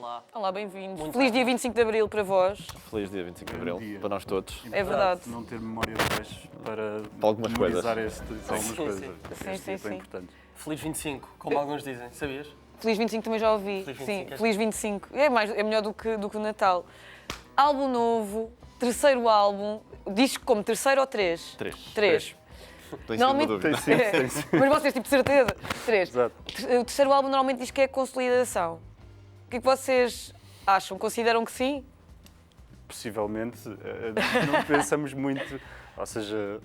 Olá. Olá, bem-vindos. Muito Feliz bem. dia 25 de Abril para vós. Feliz dia 25 de Abril, dia. para nós todos. É verdade. Não ter memória depois para algumas memorizar coisas. algumas Sim, coisas. sim. Sim, Este sim, dia é sim. bem importante. Feliz 25, como alguns dizem, sabias? Feliz 25 também já ouvi. Feliz 25, Sim, és- feliz 25. É melhor do que o Natal. Álbum novo, terceiro álbum. Disco como terceiro ou três? Três. Três. Tenho Normalmente- sempre Tem dúvida. sim, tem sim. Mas vocês, tipo, certeza? Três. Exato. O terceiro álbum normalmente diz que é consolidação. O que é que vocês acham? Consideram que sim? Possivelmente não pensamos muito, ou seja,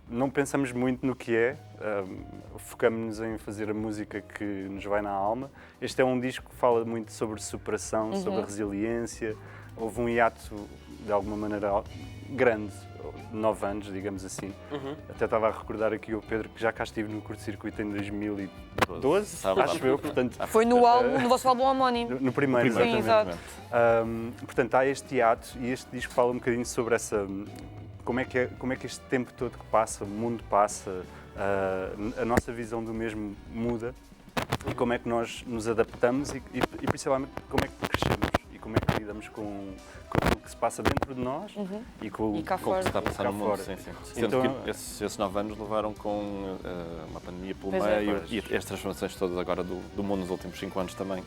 não pensamos muito no que é, focamos-nos em fazer a música que nos vai na alma. Este é um disco que fala muito sobre superação, sobre a resiliência. Houve um hiato, de alguma maneira, grande, 9 anos, digamos assim. Até estava a recordar aqui ao Pedro que já cá estive no curto-circuito em 2012, Sabe, acho eu, portanto, Foi no vosso álbum homónimo. no primeiro. Sim, exatamente. exato. Portanto, há este hiato e este disco fala um bocadinho sobre essa. Como é que este tempo todo que passa, o mundo passa, a nossa visão do mesmo muda e como é que nós nos adaptamos e principalmente como é que crescemos e como é que lidamos com aquilo que se passa dentro de nós e com E cá Com o que fora. se está a passar cá no mundo, fora. sim, sim. Sendo Então- que esses 9 anos levaram com uma pandemia pelo Pois é. meio Pois. e as transformações todas agora do mundo nos últimos 5 anos também.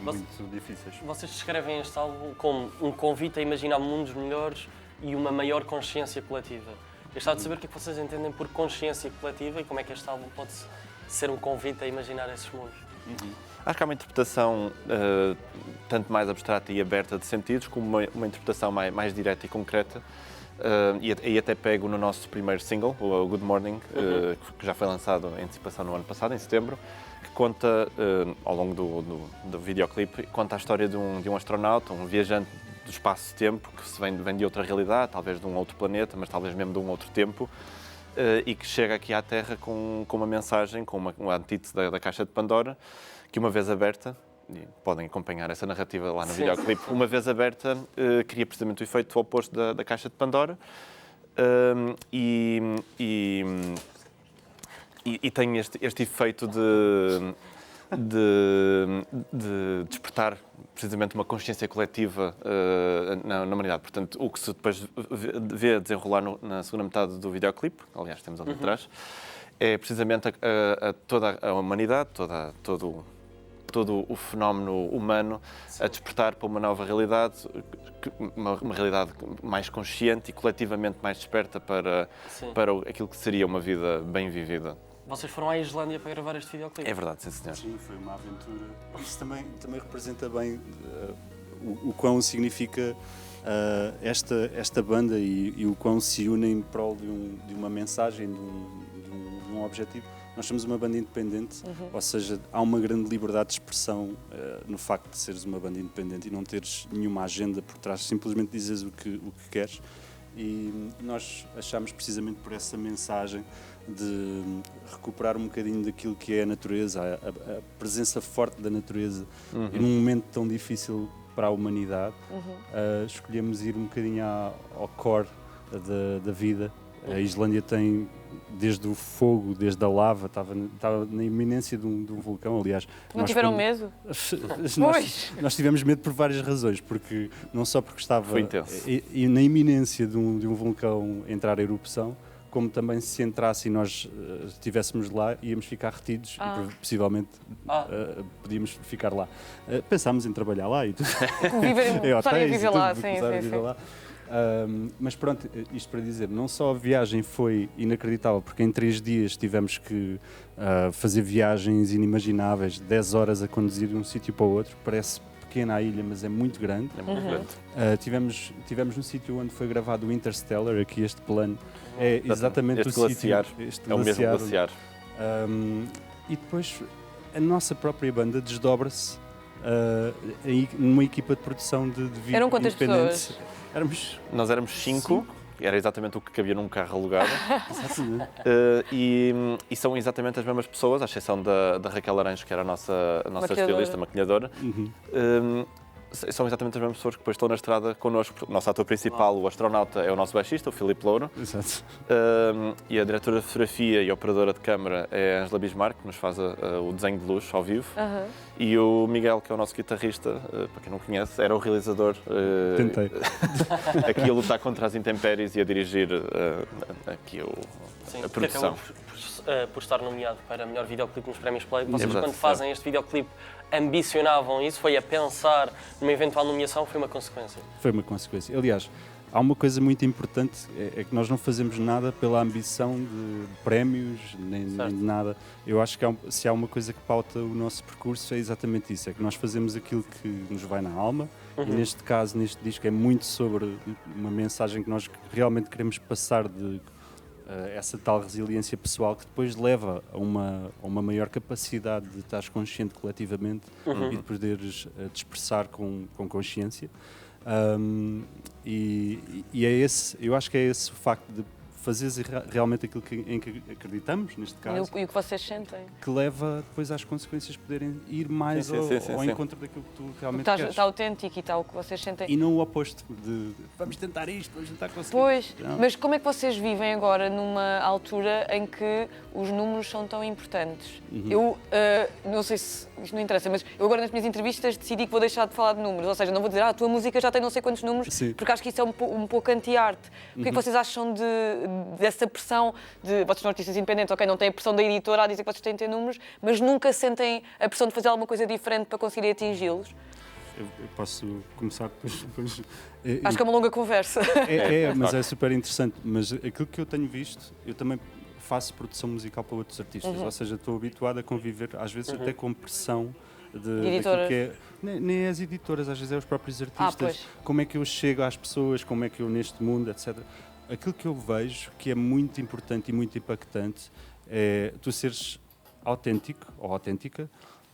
muito difíceis. Vocês descrevem este álbum como um convite a imaginar mundos melhores e uma maior consciência coletiva. Eu gostava de saber o que é que vocês entendem por consciência coletiva e como é que este álbum pode ser um convite a imaginar esses mundos. Acho que há uma interpretação tanto mais abstrata e aberta de sentidos, como uma interpretação mais direta e concreta. E até pego no nosso primeiro single, o Good Morning, que já foi lançado em antecipação no ano passado, em setembro, que conta, ao longo do videoclipe, conta a história de um astronauta, um viajante do espaço-tempo, que vem de outra realidade, talvez de um outro planeta, mas talvez mesmo de um outro tempo, e que chega aqui à Terra com uma mensagem, com uma antítese da Caixa de Pandora, que uma vez aberta, e podem acompanhar essa narrativa lá no Sim. videoclipe, uma vez aberta, cria precisamente o efeito oposto da Caixa de Pandora, e tem este efeito de despertar precisamente uma consciência coletiva na humanidade. Portanto, o que se depois vê desenrolar na segunda metade do videoclipe, aliás, temos ali atrás, é precisamente toda a humanidade, todo o fenómeno humano a despertar para uma nova realidade, uma realidade mais consciente e coletivamente mais desperta para aquilo que seria uma vida bem vivida. Vocês foram à Islândia para gravar este videoclipe? É verdade, sim, senhor. Sim, foi uma aventura. Isso também representa bem o quão significa esta banda e o quão se une em prol de uma mensagem, de um objetivo. Nós somos uma banda independente, ou seja, há uma grande liberdade de expressão no facto de seres uma banda independente e não teres nenhuma agenda por trás, simplesmente dizes o que queres. E nós achamos precisamente por essa mensagem de recuperar um bocadinho daquilo que é a natureza, a presença forte da natureza e num momento tão difícil para a humanidade, escolhemos ir um bocadinho ao core da vida. A Islândia tem desde o fogo, desde a lava, estava na iminência de um vulcão, aliás. Não nós tiveram quando- medo? nós tivemos medo por várias razões, porque não só porque estava Foi intenso. e na iminência de um vulcão entrar em erupção, como também se entrasse e nós estivéssemos lá, íamos ficar retidos e possivelmente podíamos ficar lá. Pensámos em trabalhar lá e tudo. Começarem a hotéis e viver tudo, lá, começar a sim, viver sim. lá. Mas pronto, isto para dizer, não só a viagem foi inacreditável, porque em 3 dias tivemos que fazer viagens inimagináveis, 10 horas a conduzir de um sítio para o outro, parece pequena a ilha, mas é muito grande. É muito grande. Tivemos no sítio onde foi gravado o Interstellar, aqui este plano, é exatamente Este o glaciar, sítio. Este é o mesmo glaciar. E depois a nossa própria banda desdobra-se numa equipa de produção de vídeo Eram quantas independente. pessoas? Nós éramos 5, era exatamente o que cabia num carro alugado. Exatamente. E são exatamente as mesmas pessoas, à exceção da Raquel Laranjo, que era a nossa Maquilhadora. estilista, maquilhadora. São exatamente as mesmas pessoas que depois estão na estrada connosco. O nosso ator principal, o astronauta, é o nosso baixista, o Filipe Louro. Exato. E a diretora de fotografia e operadora de câmara é a Ângela Bismarck, que nos faz o desenho de luz ao vivo. E o Miguel, que é o nosso guitarrista, para quem não conhece, era o realizador. Tentei. Aqui a lutar contra as intempéries e a dirigir aqui Sim, a que produção. acabou por estar nomeado para melhor videoclipe nos Prémios Play. Vocês, verdade, quando fazem este videoclipe, ambicionavam isso? Foi a pensar numa eventual nomeação? Foi uma consequência? Foi uma consequência. Aliás, há uma coisa muito importante, é que nós não fazemos nada pela ambição de prémios, nem de nada. Eu acho que se há uma coisa que pauta o nosso percurso é exatamente isso, é que nós fazemos aquilo que nos vai na alma, e neste caso, neste disco, é muito sobre uma mensagem que nós realmente queremos passar de essa tal resiliência pessoal que depois leva a uma maior capacidade de estar consciente coletivamente e de poderes te expressar com consciência. E é esse, eu acho que é esse o facto de fazeres realmente aquilo em que acreditamos, neste caso, E o que vocês sentem? que leva depois às consequências poderem ir mais Sim, ao sim. encontro daquilo que tu realmente Está queres. autêntico e está o que vocês sentem. E não o oposto de vamos tentar isto, vamos tentar conseguir. Pois, Não. mas como é que vocês vivem agora numa altura em que os números são tão importantes? Eu não sei se isto não interessa, mas eu agora nas minhas entrevistas decidi que vou deixar de falar de números, ou seja, não vou dizer a tua música já tem não sei quantos números, Sim. porque acho que isso é um pouco anti-arte. O que é que vocês acham dessa pressão de vocês são artistas independentes, ok, não têm a pressão da editora a dizer que vocês têm de ter números, mas nunca sentem a pressão de fazer alguma coisa diferente para conseguirem atingi-los? Eu posso começar depois. Acho que é uma longa conversa. Mas é super interessante. Mas aquilo que eu tenho visto, eu também faço produção musical para outros artistas, ou seja, estou habituado a conviver, às vezes até com pressão de editoras. que é, nem as editoras, às vezes é os próprios artistas, pois. como é que eu chego às pessoas, como é que eu neste mundo, etc. Aquilo que eu vejo que é muito importante e muito impactante é tu seres autêntico ou autêntica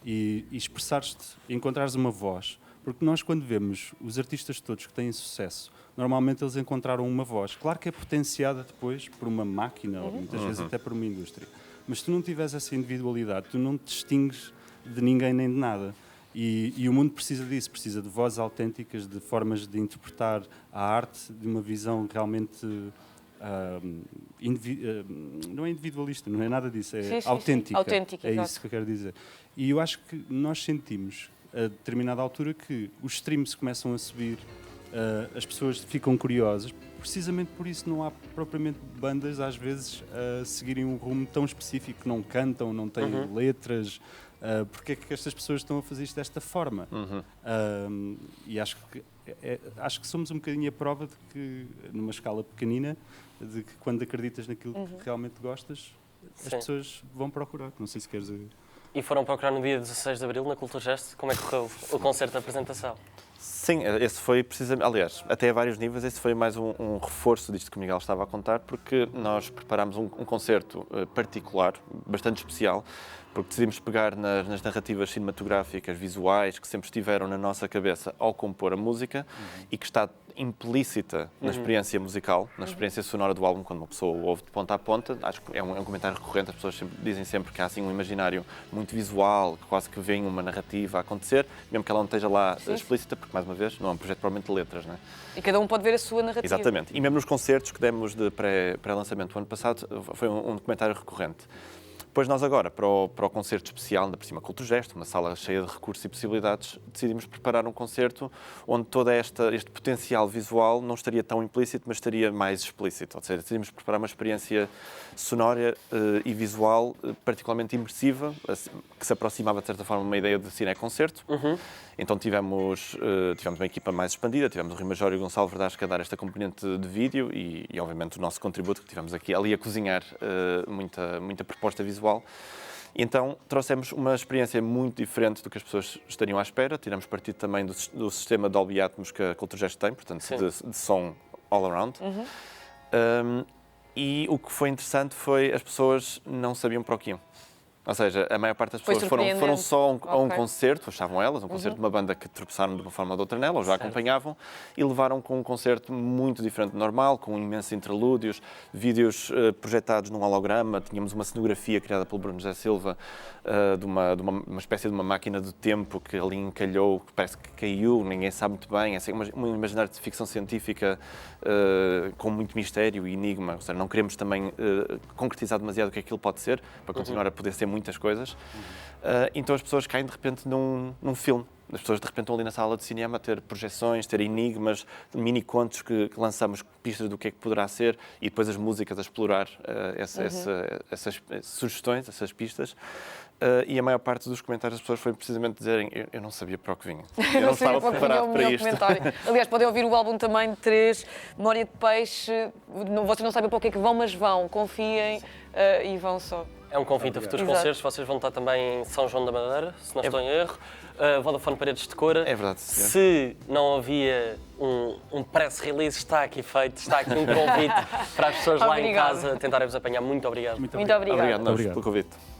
e expressares-te, encontrares uma voz. Porque nós, quando vemos os artistas todos que têm sucesso, normalmente eles encontraram uma voz. Claro que é potenciada depois por uma máquina, ou muitas vezes até por uma indústria. Mas se tu não tiveres essa individualidade, tu não te distingues de ninguém nem de nada. E o mundo precisa disso, precisa de vozes autênticas, de formas de interpretar a arte, de uma visão realmente... não é individualista, não é nada disso, é Sim. autêntica. Autêntica, é exato. isso que eu quero dizer. E eu acho que nós sentimos, a determinada altura, que os streams começam a subir, as pessoas ficam curiosas. Precisamente por isso não há propriamente bandas, às vezes, a seguirem um rumo tão específico, que não cantam, não têm letras. Porque é que estas pessoas estão a fazer isto desta forma? E acho que somos um bocadinho a prova de que, numa escala pequenina, de que quando acreditas naquilo que realmente gostas, as pessoas vão procurar. Não sei se queres... E foram procurar no dia 16 de Abril, na Culturgest, como é que correu o concerto de apresentação? Sim, esse foi precisamente, aliás, até a vários níveis, esse foi mais um reforço disto que o Miguel estava a contar, porque nós preparámos um concerto particular, bastante especial, porque decidimos pegar nas narrativas cinematográficas, visuais, que sempre estiveram na nossa cabeça ao compor a música e que está implícita na experiência musical, na experiência sonora do álbum, quando uma pessoa ouve de ponta a ponta. Acho que é um comentário recorrente, as pessoas dizem sempre que há assim um imaginário muito visual, que quase que vem uma narrativa a acontecer, mesmo que ela não esteja lá explícita, porque, mais uma vez, não é um projeto provavelmente de letras, não é? E cada um pode ver a sua narrativa. Exatamente. E mesmo nos concertos que demos de pré-lançamento o ano passado, foi um comentário recorrente. Depois nós agora, para o concerto especial, ainda por cima Culturgest, uma sala cheia de recursos e possibilidades, decidimos preparar um concerto onde todo este potencial visual não estaria tão implícito, mas estaria mais explícito. Ou seja, decidimos preparar uma experiência sonora e visual particularmente imersiva, que se aproximava de certa forma de uma ideia de cine-concerto. Então tivemos uma equipa mais expandida, tivemos o Rui Major e o Gonçalo Verdasco a dar esta componente de vídeo e obviamente o nosso contributo, que tivemos ali a cozinhar muita proposta visual. E então trouxemos uma experiência muito diferente do que as pessoas estariam à espera. Tiramos partido também do sistema Dolby Atmos que a Culturgest tem, portanto de som all around. E o que foi interessante foi as pessoas não sabiam para o que iam. Ou seja, a maior parte das Foi pessoas foram surpreendente. só a um Ok. concerto, achavam elas, um concerto de uma banda que tropeçaram de uma forma ou de outra nela, ou já acompanhavam, e levaram com um concerto muito diferente do normal, com imensos interlúdios, vídeos projetados num holograma, tínhamos uma cenografia criada pelo Bruno José Silva, de uma espécie de uma máquina do tempo que ali encalhou, que parece que caiu, ninguém sabe muito bem, é assim, um imaginário de ficção científica com muito mistério e enigma, ou seja, não queremos também concretizar demasiado o que aquilo pode ser, para continuar a poder ser muitas coisas. Então as pessoas caem de repente num filme. As pessoas de repente estão ali na sala de cinema a ter projeções, ter enigmas, mini-contos que lançamos pistas do que é que poderá ser e depois as músicas a explorar essas sugestões, essas pistas. E a maior parte dos comentários das pessoas foi precisamente dizerem eu não sabia para o que vinha. Eu não estava preparado para isto. Aliás, podem ouvir o álbum também de 3, Memória de Peixe. Vocês não sabem para o que é que vão, mas vão. Confiem e vão só. É um convite a futuros Exato. concertos. Vocês vão estar também em São João da Madeira, se não estou em erro. Vodafone Paredes de Cora. É verdade, senhor. Se não havia um press release, está aqui feito, está aqui um convite para as pessoas lá em Obrigada. casa tentarem vos apanhar. Muito obrigado. Muito obrigada. Obrigado nós Obrigado. pelo convite.